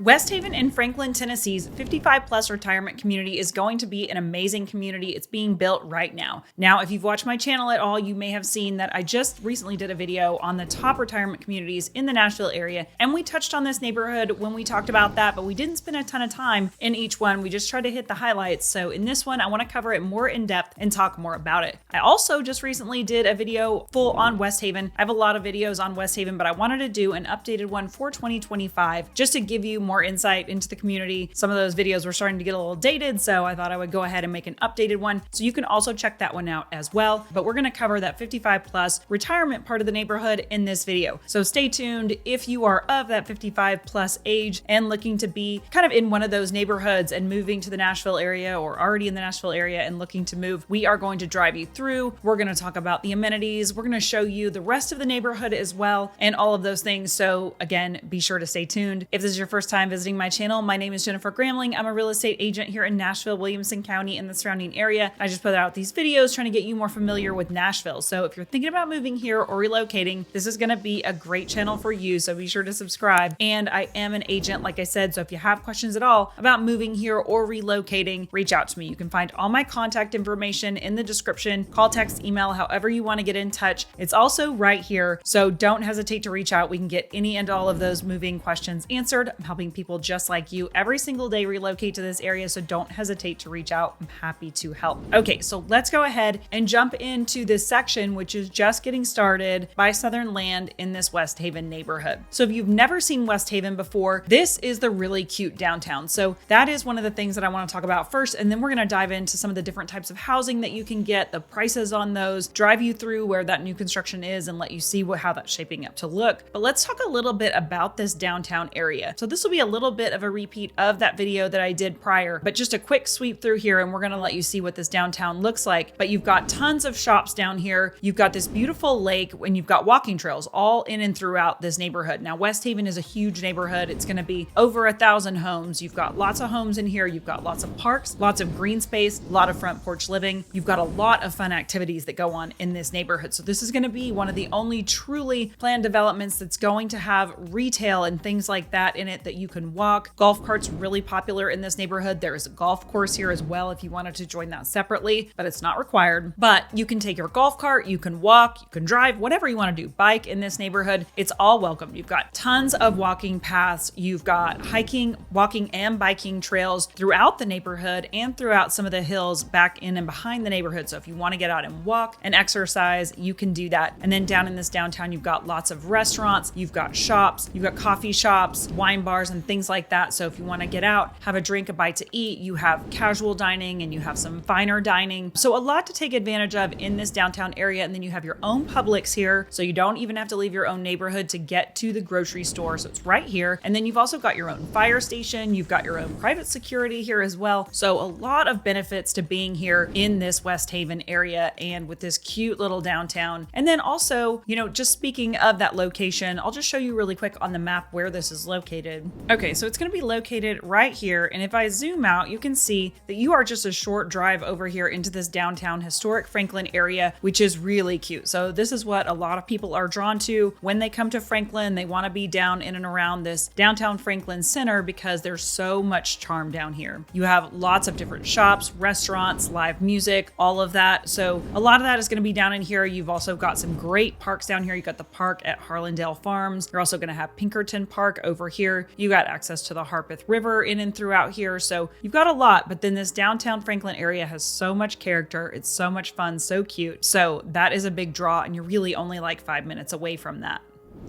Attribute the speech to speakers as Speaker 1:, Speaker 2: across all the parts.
Speaker 1: Westhaven in Franklin, Tennessee's 55 plus retirement community is going to be an amazing community. It's being built right now. Now, if you've watched my channel at all, you may have seen that I just recently did a video on the top retirement communities in the Nashville area. And we touched on this neighborhood when we talked about that, but we didn't spend a ton of time in each one. We just tried to hit the highlights. So in this one, I want to cover it more in depth and talk more about it. I also just recently did a video full on Westhaven. I have a lot of videos on Westhaven, but I wanted to do an updated one for 2025 just to give you more insight into the community. Some of those videos were starting to get a little dated, so I thought I would go ahead and make an updated one. So you can also check that one out as well. But we're going to cover that 55 plus retirement part of the neighborhood in this video. So stay tuned if you are of that 55 plus age and looking to be kind of in one of those neighborhoods and moving to the Nashville area or already in the Nashville area and looking to move. We are going to drive you through. We're going to talk about the amenities. We're going to show you the rest of the neighborhood as well and all of those things. So again, be sure to stay tuned. If this is your first time visiting my channel, my name is Jennifer Gramling. I'm a real estate agent here in Nashville, Williamson County, and the surrounding area. I just put out these videos trying to get you more familiar with Nashville. So if you're thinking about moving here or relocating, this is going to be a great channel for you. So be sure to subscribe. And I am an agent, like I said. So if you have questions at all about moving here or relocating, reach out to me. You can find all my contact information in the description. Call, text, email, however you want to get in touch. It's also right here. So don't hesitate to reach out. We can get any and all of those moving questions answered. I'm helping people just like you every single day relocate to this area, so don't hesitate to reach out. I'm happy to help. Okay, so let's go ahead and jump into this section, which is just getting started by Southern Land in this Westhaven neighborhood. So if you've never seen Westhaven before, this is the really cute downtown. So that is one of the things that I want to talk about first, and then we're going to dive into some of the different types of housing that you can get, the prices on those, drive you through where that new construction is, and let you see how that's shaping up to look. But let's talk a little bit about this downtown area. So this will be a little bit of a repeat of that video that I did prior, but just a quick sweep through here, and we're going to let you see what this downtown looks like. But you've got tons of shops down here. You've got this beautiful lake, and you've got walking trails all in and throughout this neighborhood. Now, Westhaven is a huge neighborhood. It's going to be over 1,000 homes. You've got lots of homes in here. You've got lots of parks, lots of green space, a lot of front porch living. You've got a lot of fun activities that go on in this neighborhood. So this is going to be one of the only truly planned developments that's going to have retail and things like that in it that you can walk. Golf carts really popular in this neighborhood. There is a golf course here as well if you wanted to join that separately, but it's not required. But you can take your golf cart, you can walk, you can drive, whatever you want to do. Bike in this neighborhood, it's all welcome. You've got tons of walking paths. You've got hiking, walking, and biking trails throughout the neighborhood and throughout some of the hills back in and behind the neighborhood. So if you want to get out and walk and exercise, you can do that. And then down in this downtown, you've got lots of restaurants, you've got shops, you've got coffee shops, wine bars, and things like that. So if you want to get out, have a drink, a bite to eat, you have casual dining and you have some finer dining. So a lot to take advantage of in this downtown area. And then you have your own Publix here. So you don't even have to leave your own neighborhood to get to the grocery store. So it's right here. And then you've also got your own fire station. You've got your own private security here as well. So a lot of benefits to being here in this Westhaven area and with this cute little downtown. And then also, just speaking of that location, I'll just show you really quick on the map where this is located. Okay, so it's going to be located right here. And if I zoom out, you can see that you are just a short drive over here into this downtown historic Franklin area, which is really cute. So this is what a lot of people are drawn to when they come to Franklin. They want to be down in and around this downtown Franklin center because there's so much charm down here. You have lots of different shops, restaurants, live music, all of that. So a lot of that is going to be down in here. You've also got some great parks down here. You got the park at Harlandale Farms. You're also going to have Pinkerton Park over here. You got access to the Harpeth River in and throughout here. So you've got a lot, but then this downtown Franklin area has so much character. It's so much fun, so cute. So that is a big draw, and you're really only like 5 minutes away from that.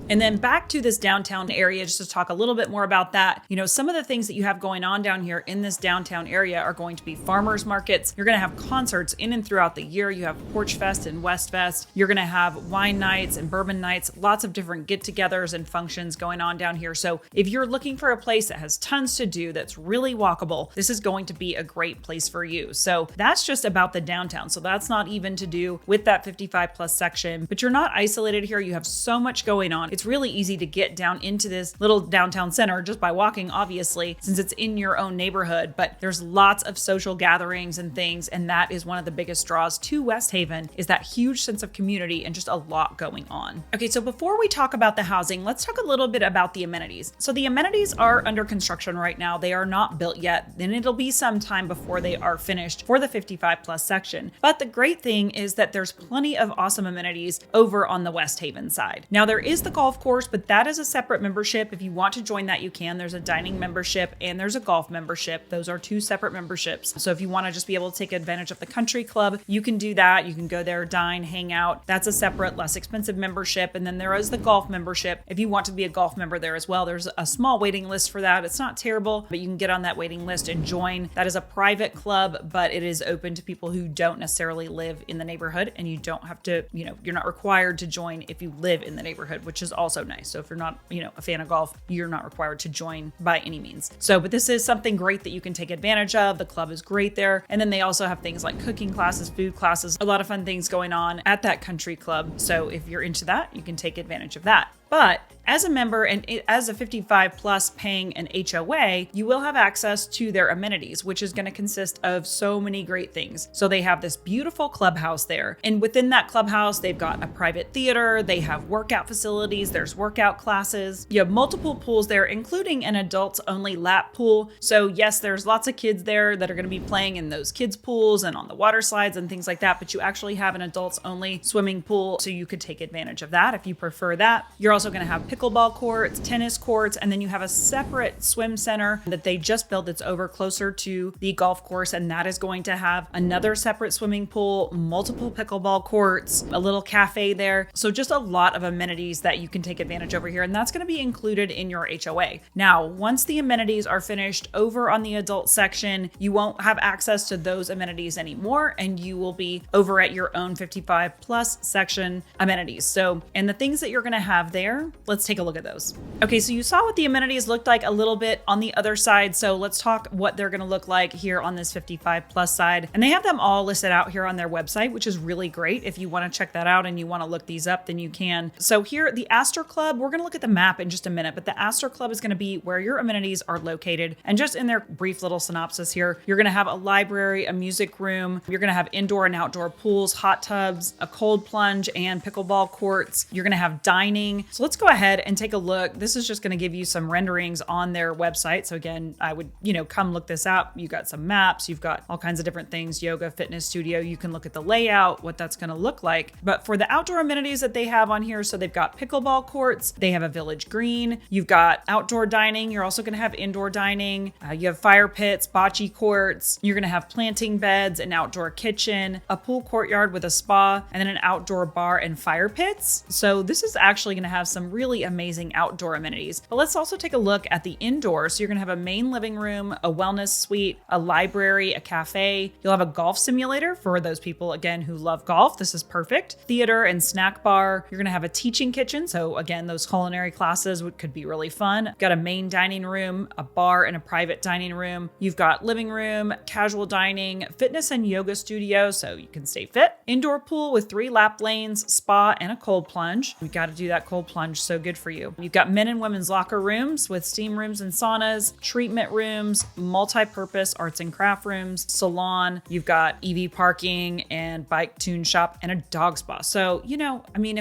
Speaker 1: And then back to this downtown area, just to talk a little bit more about that. Some of the things that you have going on down here in this downtown area are going to be farmers markets. You're going to have concerts in and throughout the year. You have Porch Fest and West Fest. You're going to have wine nights and bourbon nights, lots of different get-togethers and functions going on down here. So if you're looking for a place that has tons to do, that's really walkable, this is going to be a great place for you. So that's just about the downtown. So that's not even to do with that 55 plus section, but you're not isolated here. You have so much going on. on. It's really easy to get down into this little downtown center just by walking, obviously, since it's in your own neighborhood, but there's lots of social gatherings and things, and that is one of the biggest draws to Westhaven, is that huge sense of community and just a lot going on. Okay, so before we talk about the housing, let's talk a little bit about the amenities. So the amenities are under construction right now. They are not built yet, and it'll be some time before they are finished for the 55 plus section. But the great thing is that there's plenty of awesome amenities over on the Westhaven side. Now there is the golf course, but that is a separate membership. If you want to join that, you can. There's a dining membership and there's a golf membership. Those are two separate memberships. So if you want to just be able to take advantage of the country club, you can do that. You can go there, dine, hang out. That's a separate, less expensive membership. And then there is the golf membership. If you want to be a golf member there as well, there's a small waiting list for that. It's not terrible, but you can get on that waiting list and join. That is a private club, but it is open to people who don't necessarily live in the neighborhood, and you don't have to, you're not required to join if you live in the neighborhood, which is also nice. So if you're not, a fan of golf, you're not required to join by any means. So, but this is something great that you can take advantage of. The club is great there. And then they also have things like cooking classes, food classes, a lot of fun things going on at that country club. So if you're into that, you can take advantage of that. But as a member and as a 55 plus paying an HOA, you will have access to their amenities, which is going to consist of so many great things. So they have this beautiful clubhouse there. And within that clubhouse, they've got a private theater. They have workout facilities. There's workout classes. You have multiple pools there, including an adults only lap pool. So yes, there's lots of kids there that are going to be playing in those kids pools and on the water slides and things like that. But you actually have an adults only swimming pool. So you could take advantage of that if you prefer that. You're also going to have pickleball courts, tennis courts, and then you have a separate swim center that they just built that's over closer to the golf course, and that is going to have another separate swimming pool, multiple pickleball courts, a little cafe there. So just a lot of amenities that you can take advantage over here, and that's going to be included in your HOA. Now, once the amenities are finished over on the adult section, you won't have access to those amenities anymore, and you will be over at your own 55 plus section amenities. So, and the things that you're going to have there, let's take a look at those. Okay, so you saw what the amenities looked like a little bit on the other side. So let's talk what they're going to look like here on this 55 plus side. And they have them all listed out here on their website, which is really great. If you want to check that out and you want to look these up, then you can. So here, the Astor Club, we're going to look at the map in just a minute, but the Astor Club is going to be where your amenities are located. And just in their brief little synopsis here, you're going to have a library, a music room. You're going to have indoor and outdoor pools, hot tubs, a cold plunge, and pickleball courts. You're going to have dining. So let's go ahead and take a look. This is just going to give you some renderings on their website. So again, I would, come look this up. You got some maps, you've got all kinds of different things, yoga, fitness studio. You can look at the layout, what that's going to look like. But for the outdoor amenities that they have on here, so they've got pickleball courts, they have a village green, you've got outdoor dining. You're also going to have indoor dining. You have fire pits, bocce courts. You're going to have planting beds, an outdoor kitchen, a pool courtyard with a spa, and then an outdoor bar and fire pits. So this is actually going to have some really amazing outdoor amenities. But let's also take a look at the indoor. So you're going to have a main living room, a wellness suite, a library, a cafe. You'll have a golf simulator for those people, again, who love golf. This is perfect. Theater and snack bar. You're going to have a teaching kitchen. So again, those culinary classes could be really fun. You've got a main dining room, a bar, and a private dining room. You've got living room, casual dining, fitness and yoga studio, so you can stay fit. Indoor pool with 3 lap lanes, spa, and a cold plunge. You got to do that cold plunge. So good for you. You've got men and women's locker rooms with steam rooms and saunas, treatment rooms, multi-purpose arts and craft rooms, salon. You've got EV parking and bike tune shop and a dog spa. So,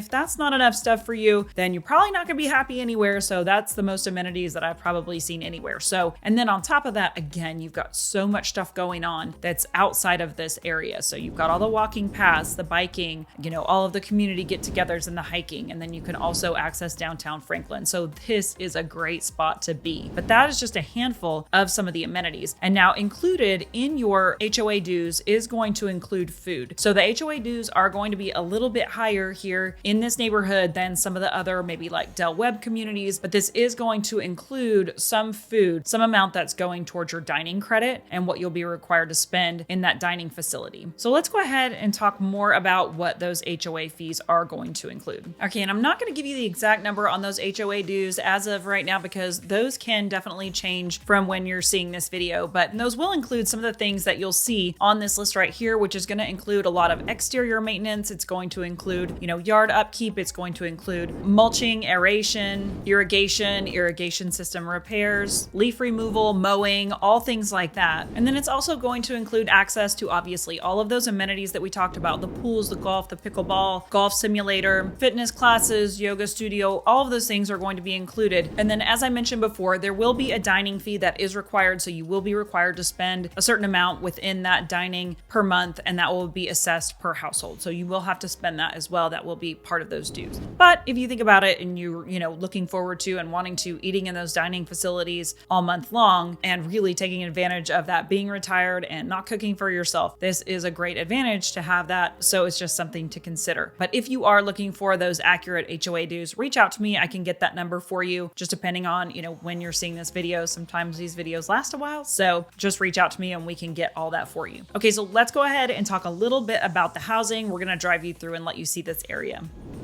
Speaker 1: if that's not enough stuff for you, then you're probably not going to be happy anywhere. So that's the most amenities that I've probably seen anywhere. So, and then on top of that, again, you've got so much stuff going on that's outside of this area. So you've got all the walking paths, the biking, all of the community get-togethers and the hiking. And then you can also access downtown Franklin. So this is a great spot to be. But that is just a handful of some of the amenities. And now included in your HOA dues is going to include food. So the HOA dues are going to be a little bit higher here in this neighborhood than some of the other, maybe like Del Webb communities, but this is going to include some food, some amount that's going towards your dining credit and what you'll be required to spend in that dining facility. So let's go ahead and talk more about what those HOA fees are going to include. Okay, and I'm not going to give you the exact number on those HOA dues as of right now because those can definitely change from when you're seeing this video, but those will include some of the things that you'll see on this list right here, which is going to include a lot of exterior maintenance. It's going to include, yard upkeep. It's going to include mulching, aeration, irrigation system repairs, leaf removal, mowing, all things like that. And then it's also going to include access to obviously all of those amenities that we talked about, the pools, the golf, the pickleball, golf simulator, fitness classes, yoga studio, all of those things are going to be included. And then as I mentioned before, there will be a dining fee that is required. So you will be required to spend a certain amount within that dining per month, and that will be assessed per household. So you will have to spend that as well. That will be part of those dues. But if you think about it and you're, looking forward to and wanting to eating in those dining facilities all month long and really taking advantage of that being retired and not cooking for yourself, this is a great advantage to have that. So it's just something to consider. But if you are looking for those accurate HOA dues, reach out to me. I can get that number for you, just depending on, when you're seeing this video. Sometimes these videos last a while. So just reach out to me and we can get all that for you. Okay, so let's go ahead and talk a little bit about the housing. We're going to drive you through and let you see this area.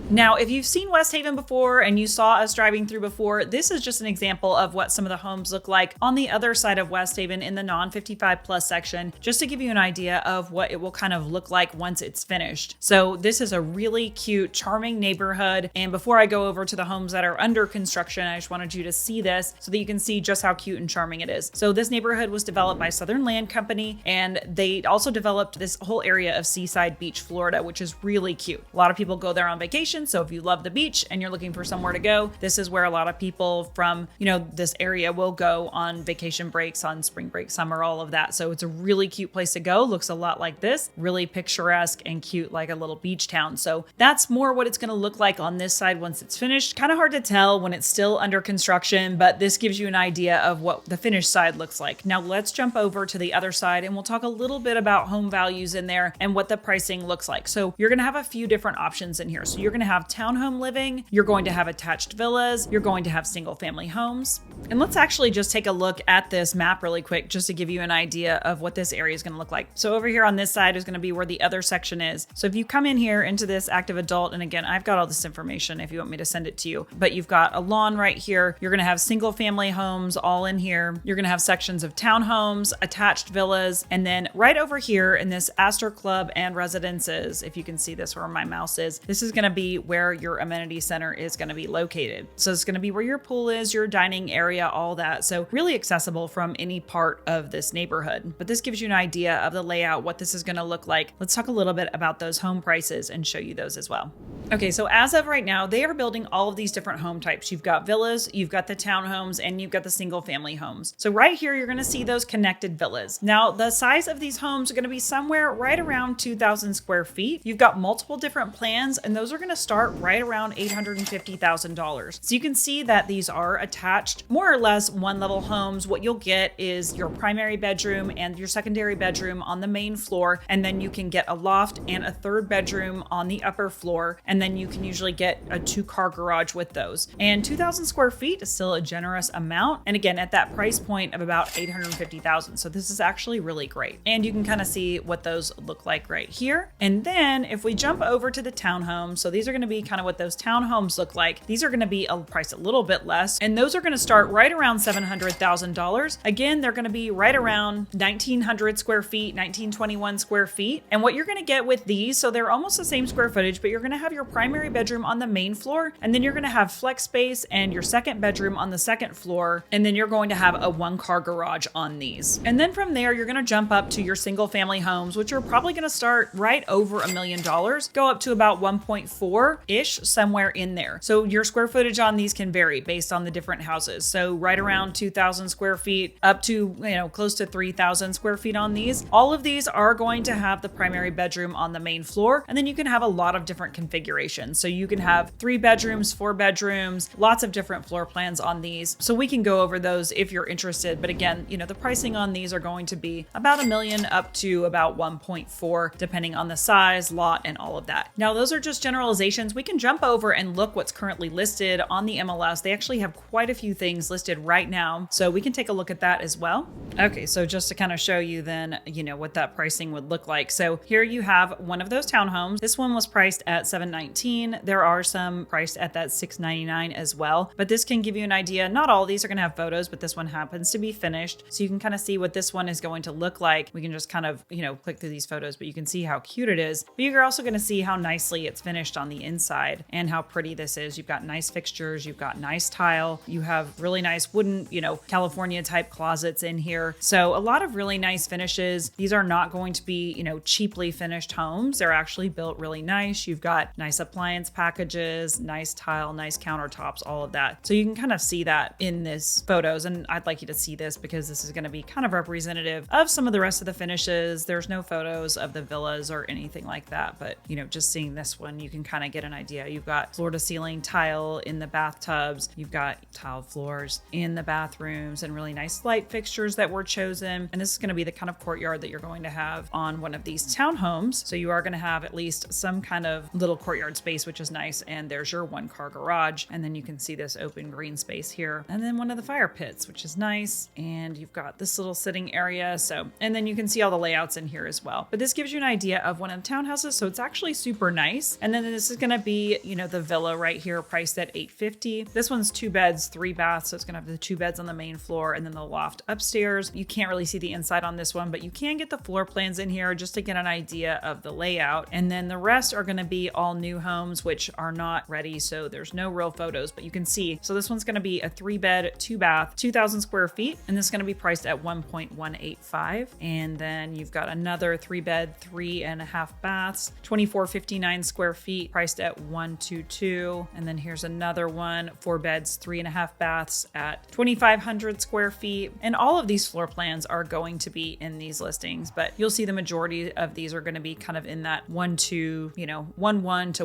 Speaker 1: Now, if you've seen Westhaven before and you saw us driving through before, this is just an example of what some of the homes look like on the other side of Westhaven in the non-55 plus section, just to give you an idea of what it will kind of look like once it's finished. So this is a really cute, charming neighborhood. And before I go over to the homes that are under construction, I just wanted you to see this so that you can see just how cute and charming it is. So this neighborhood was developed by Southern Land Company, and they also developed this whole area of Seaside Beach, Florida, which is really cute. A lot of people go there on vacation. So if you love the beach and you're looking for somewhere to go, this is where a lot of people from, this area will go on vacation breaks, on spring break, summer, all of that. So it's a really cute place to go. Looks a lot like this, really picturesque and cute, like a little beach town. So that's more what it's going to look like on this side once it's finished. Kind of hard to tell when it's still under construction, but this gives you an idea of what the finished side looks like. Now let's jump over to the other side and we'll talk a little bit about home values in there and what the pricing looks like. So you're going to have a few different options in here. So you're going to have townhome living, you're going to have attached villas, you're going to have single family homes. And let's actually just take a look at this map really quick, just to give you an idea of what this area is going to look like. So over here on this side is going to be where the other section is. So if you come in here into this active adult, and again, I've got all this information if you want me to send it to you, but you've got a lawn right here. You're going to have single family homes all in here. You're going to have sections of townhomes, attached villas, and then right over here in this Astor Club and residences, if you can see this where my mouse is, this is going to be where your amenity center is going to be located. So it's going to be where your pool is, your dining area, all that. So really accessible from any part of this neighborhood. But this gives you an idea of the layout, what this is going to look like. Let's talk a little bit about those home prices and show you those as well. Okay, so as of right now, they are building all of these different home types. You've got villas, you've got the townhomes, and you've got the single family homes. So right here, you're going to see those connected villas. Now, the size of these homes are going to be somewhere right around 2,000 square feet. You've got multiple different plans, and those are going to start right around $850,000. So you can see that these are attached, more or less one level homes. What you'll get is your primary bedroom and your secondary bedroom on the main floor, and then you can get a loft and a third bedroom on the upper floor, and then you can usually get a 2-car garage with those. And 2,000 square feet is still a generous amount, and again at that price point of about $850,000. So this is actually really great, and you can kind of see what those look like right here. And then if we jump over to the townhomes, so these are going to be kind of what those townhomes look like. These are going to be priced a little bit less, and those are going to start right around $700,000. Again, they're going to be right around 1,900 square feet, 1,921 square feet. And what you're going to get with these, so they're almost the same square footage, but you're going to have your primary bedroom on the main floor, and then you're going to have flex space and your second bedroom on the second floor, and then you're going to have a 1-car garage on these. And then from there, you're going to jump up to your single family homes, which are probably going to start right over $1 million, go up to about 1.4-ish, somewhere in there. So your square footage on these can vary based on the different houses. So right around 2,000 square feet up to, close to 3,000 square feet on these. All of these are going to have the primary bedroom on the main floor, and then you can have a lot of different configurations. So you can have 3 bedrooms, 4 bedrooms, lots of different floor plans on these. So we can go over those if you're interested. But again, the pricing on these are going to be about $1 million up to about 1.4, depending on the size, lot, and all of that. Now, those are just generalizations recommendations, we can jump over and look what's currently listed on the MLS. They actually have quite a few things listed right now, so we can take a look at that as well. Okay, so just to kind of show you then, what that pricing would look like. So here you have one of those townhomes. This one was priced at $719. There are some priced at that $699 as well, but this can give you an idea. Not all of these are going to have photos, but this one happens to be finished. So you can kind of see what this one is going to look like. We can just kind of, click through these photos, but you can see how cute it is. But you're also going to see how nicely it's finished on the inside and how pretty this is. You've got nice fixtures, you've got nice tile, you have really nice wooden, California type closets in here. So a lot of really nice finishes. These are not going to be, cheaply finished homes. They're actually built really nice. You've got nice appliance packages, nice tile, nice countertops, all of that. So you can kind of see that in this photos. And I'd like you to see this because this is going to be kind of representative of some of the rest of the finishes. There's no photos of the villas or anything like that, but just seeing this one, you can kind of get an idea. You've got floor to ceiling tile in the bathtubs. You've got tile floors in the bathrooms and really nice light fixtures that were chosen. And this is going to be the kind of courtyard that you're going to have on one of these townhomes. So you are going to have at least some kind of little courtyard space, which is nice. And there's your 1-car garage. And then you can see this open green space here. And then one of the fire pits, which is nice. And you've got this little sitting area. And then you can see all the layouts in here as well. But this gives you an idea of one of the townhouses. So it's actually super nice. And then this is going to be, the villa right here priced at $850. This one's 2 beds, 3 baths. So it's going to have the 2 beds on the main floor and then the loft upstairs. You can't really see the inside on this one, but you can get the floor plans in here just to get an idea of the layout. And then the rest are going to be all new homes, which are not ready. So there's no real photos, but you can see. So this one's going to be a 3-bed, 2-bath, 2,000 square feet. And this is going to be priced at $1.185. And then you've got another 3-bed, 3.5 baths, 2,459 square feet, priced at $122. And then here's another one, 4 beds, 3.5 baths at 2,500 square feet. And all of these floor plans are going to be in these listings, but you'll see the majority of these are going to be kind of in that 1.1 to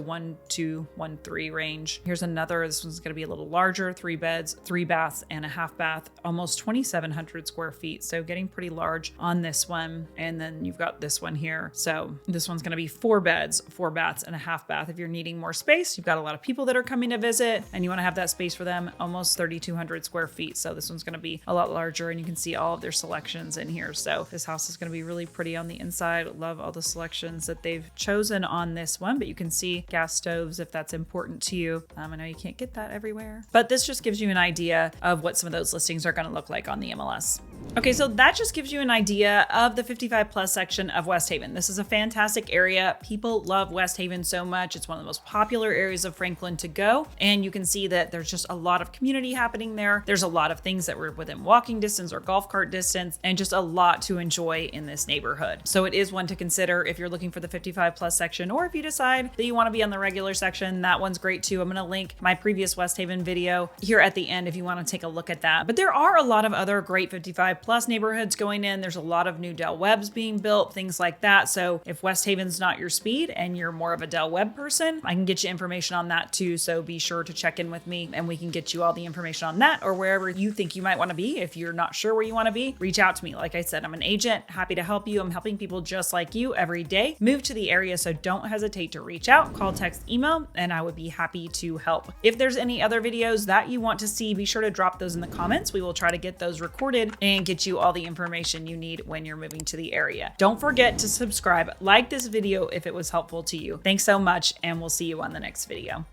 Speaker 1: 1.213 range. Here's another, this one's going to be a little larger, 3 beds, 3 baths and a half bath, almost 2,700 square feet. So getting pretty large on this one. And then you've got this one here. So this one's going to be 4 beds, 4 baths and a half bath. If you're needing more space, you've got a lot of people that are coming to visit and you want to have that space for them, almost 3,200 square feet. So this one's going to be a lot larger and you can see all of their selections in here. So this house is going to be really pretty on the inside. Love all the selections that they've chosen on this one, but you can see gas stoves if that's important to you. I know you can't get that everywhere, but this just gives you an idea of what some of those listings are going to look like on the MLS. Okay, so that just gives you an idea of the 55 plus section of Westhaven. This is a fantastic area. People love Westhaven so much. It's one of the most popular areas of Franklin to go. And you can see that there's just a lot of community happening there. There's a lot of things that were within walking distance or golf cart distance, and just a lot to enjoy in this neighborhood. So it is one to consider if you're looking for the 55 plus section, or if you decide that you want to be on the regular section, that one's great too. I'm going to link my previous Westhaven video here at the end if you want to take a look at that. But there are a lot of other great 55 plus neighborhoods going in. There's a lot of new Del Webbs being built, things like that. So if Westhaven's not your speed and you're more of a Del Webb person, I can get you information on that too. So be sure to check in with me and we can get you all the information on that, or wherever you think you might want to be. If you're not sure where you want to be, reach out to me. Like I said, I'm an agent, happy to help you. I'm helping people just like you every day move to the area. So don't hesitate to reach out, call, text, email, and I would be happy to help. If there's any other videos that you want to see, be sure to drop those in the comments. We will try to get those recorded and get you all the information you need when you're moving to the area. Don't forget to subscribe, like this video if it was helpful to you. Thanks so much, and we'll see you on the next video.